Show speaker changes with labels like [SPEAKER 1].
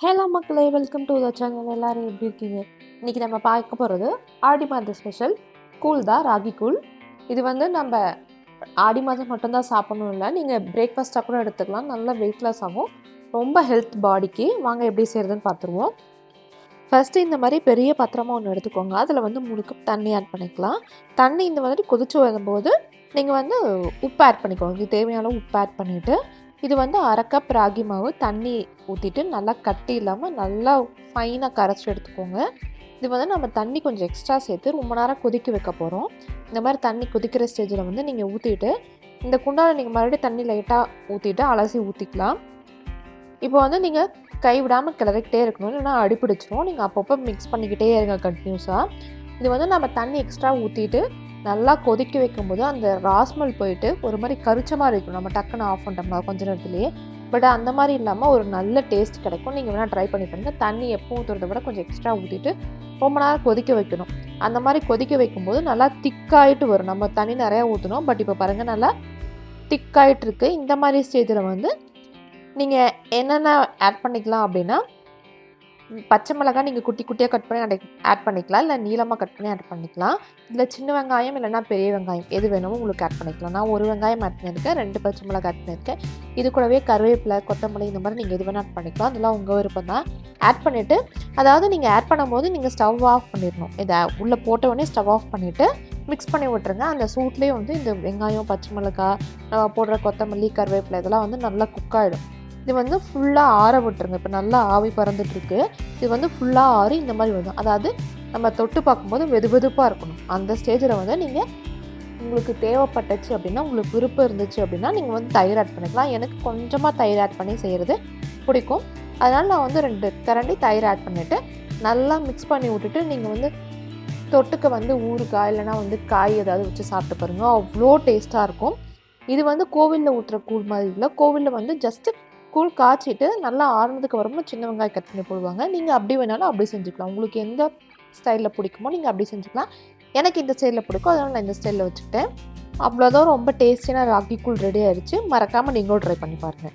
[SPEAKER 1] Hello மக்களே, welcome to the channel. எல்லோரும் எப்படி இருக்கீங்க? இன்றைக்கி நம்ம பார்க்க போகிறது ஆடி மாத ஸ்பெஷல் கூழ் தான், ராகி கூழ். இது வந்து நம்ம ஆடி மாதம் மட்டும்தான் சாப்பிடணும் இல்லை, நீங்கள் பிரேக்ஃபாஸ்ட்டாக கூட எடுத்துக்கலாம். நல்லா வெயிட் லாஸ் ஆகும், ரொம்ப ஹெல்த் பாடிக்கு. வாங்க எப்படி செய்கிறதுன்னு பார்த்துருவோம். ஃபஸ்ட்டு இந்த மாதிரி பெரிய பாத்திரமாக ஒன்று எடுத்துக்கோங்க. அதில் வந்து 3 கப் தண்ணி ஆட் பண்ணிக்கலாம். தண்ணி இந்த மாதிரி கொதிச்சு வரும்போது நீங்கள் வந்து உப்பு ஆட் பண்ணிக்கோங்க. இது தேவையான உப்பு ஆட் பண்ணிவிட்டு, இது வந்து 1/2 கப் ராகி மாவு தண்ணி ஊற்றிட்டு நல்லா கட்டி இல்லாமல் நல்லா ஃபைனாக கரைச்சி எடுத்துக்கோங்க. இது வந்து நம்ம தண்ணி கொஞ்சம் எக்ஸ்ட்ரா சேர்த்து ரொம்ப நேரம் கொதிக்க வைக்க போகிறோம். இந்த மாதிரி தண்ணி கொதிக்கிற ஸ்டேஜில் வந்து நீங்கள் ஊற்றிட்டு, இந்த குண்டாவில் நீங்கள் மறுபடியும் தண்ணி லைட்டாக ஊற்றிட்டு அலசி ஊற்றிக்கலாம். இப்போ வந்து நீங்கள் கைவிடாமல் கிளறிக்கிட்டே இருக்கணும், இல்லைனா அடிப்பிடிச்சிரும். நீங்கள் அப்பப்போ மிக்ஸ் பண்ணிக்கிட்டே இருங்க கண்டினியூஸாக. இது வந்து நம்ம தண்ணி எக்ஸ்ட்ரா ஊற்றிட்டு நல்லா கொதிக்க வைக்கும்போது அந்த ராஸ்மல் போயிட்டு ஒரு மாதிரி கரிச்ச மாதிரி இருக்கும். நம்ம டக்குன்னு ஆஃப் பண்ணிட்டோம்னா கொஞ்ச நேரத்துலேயே. பட் அந்த மாதிரி இல்லாமல் ஒரு நல்ல டேஸ்ட் கிடைக்கும். நீங்கள் வேணால் ட்ரை பண்ணி பாருங்கள். தண்ணி எப்போ ஊற்றுறத விட கொஞ்சம் எக்ஸ்ட்ரா ஊற்றிட்டு ரொம்ப நேரம் கொதிக்க வைக்கணும். அந்த மாதிரி கொதிக்க வைக்கும்போது நல்லா திக்காயிட்டு வரும். நம்ம தண்ணி நிறையா ஊற்றணும், பட் இப்போ பாருங்கள் நல்லா திக்காயிட்டு இருக்குது. இந்த மாதிரி ஸ்டேஜில் வந்து நீங்கள் என்னென்ன ஆட் பண்ணிக்கலாம் அப்படின்னா, பச்சை மிளகாய் நீங்கள் குட்டி குட்டியாக கட் பண்ணி ஆட் பண்ணிக்கலாம், இல்லை நீளமாக கட் பண்ணி ஆட் பண்ணிக்கலாம். இதில் சின்ன வெங்காயம் இல்லைனா பெரிய வெங்காயம் எது வேணுமோ உங்களுக்கு ஆட் பண்ணிக்கலாம். நான் 1 வெங்காயம் ஆட் பண்ணியிருக்கேன், 2 பச்சை மிளகாய் ஆட் பண்ணியிருக்கேன். இது கூடவே கருவேப்பிலை, கொத்தமல்லி இந்த மாதிரி நீங்கள் எது வேணால் ஆட் பண்ணிக்கலாம். அதெல்லாம் உங்கள் விருப்பம் தான். ஆட் பண்ணிவிட்டு, அதாவது நீங்கள் ஆட் பண்ணும்போது நீங்கள் ஸ்டவ் ஆஃப் பண்ணிடணும். இதை உள்ளே போட்ட உடனே ஸ்டவ் ஆஃப் பண்ணிவிட்டு மிக்ஸ் பண்ணி விட்டுருங்க. அந்த சூட்லேயே வந்து இந்த வெங்காயம், பச்சை மிளகாய், போடுற கொத்தமல்லி, கருவேப்பிலை இதெல்லாம் வந்து நல்லா குக் ஆகிடும். இது வந்து ஃபுல்லாக ஆற விட்டுருங்க. இப்போ நல்லா ஆவி பறந்துட்டுருக்கு. இது வந்து ஃபுல்லாக ஆறி இந்த மாதிரி வரும். அதாவது நம்ம தொட்டு பார்க்கும்போது வெதுவெதுப்பாக இருக்கணும். அந்த ஸ்டேஜில் வந்து நீங்கள் உங்களுக்கு தேவைப்பட்டுச்சு அப்படின்னா, உங்களுக்கு விருப்பம் இருந்துச்சு அப்படின்னா நீங்கள் வந்து தயிர் ஆட் பண்ணிக்கலாம். எனக்கு கொஞ்சமாக தயிர் ஆட் பண்ணி செய்கிறது பிடிக்கும். அதனால் நான் வந்து 2 கரண்டி தயிர் ஆட் பண்ணிவிட்டு நல்லா மிக்ஸ் பண்ணி விட்டுட்டு, நீங்கள் வந்து தொட்டுக்க வந்து ஊறுகாய் இல்லைனா வந்து காய் ஏதாவது வச்சு சாப்பிட்டு பாருங்கள், அவ்வளோ டேஸ்ட்டாக இருக்கும். இது வந்து கோவிலில் ஊற்றுற கூழ் மாதிரி இல்லை. கோவிலில் வந்து ஜஸ்ட்டு கூழ் காய்ச்சிட்டு நல்லா ஆறுனதுக்கு அப்புறமா சின்ன வெங்காயம் கட் பண்ணி போடுவாங்க. நீங்கள் அப்படி வேணாலும் அப்படி செஞ்சுக்கலாம். உங்களுக்கு எந்த ஸ்டைலில் பிடிக்குமோ நீங்கள் அப்படி செஞ்சுக்கலாம். எனக்கு இந்த ஸ்டைலில் பிடிக்கும், அதனால் நான் இந்த ஸ்டைலில் வச்சுக்கிட்டேன். அவ்வளோதான், ரொம்ப டேஸ்டியான ராகி கூழ் ரெடி ஆயிடுச்சு. மறக்காமல் நீங்களும் ட்ரை பண்ணி பாருங்கள்.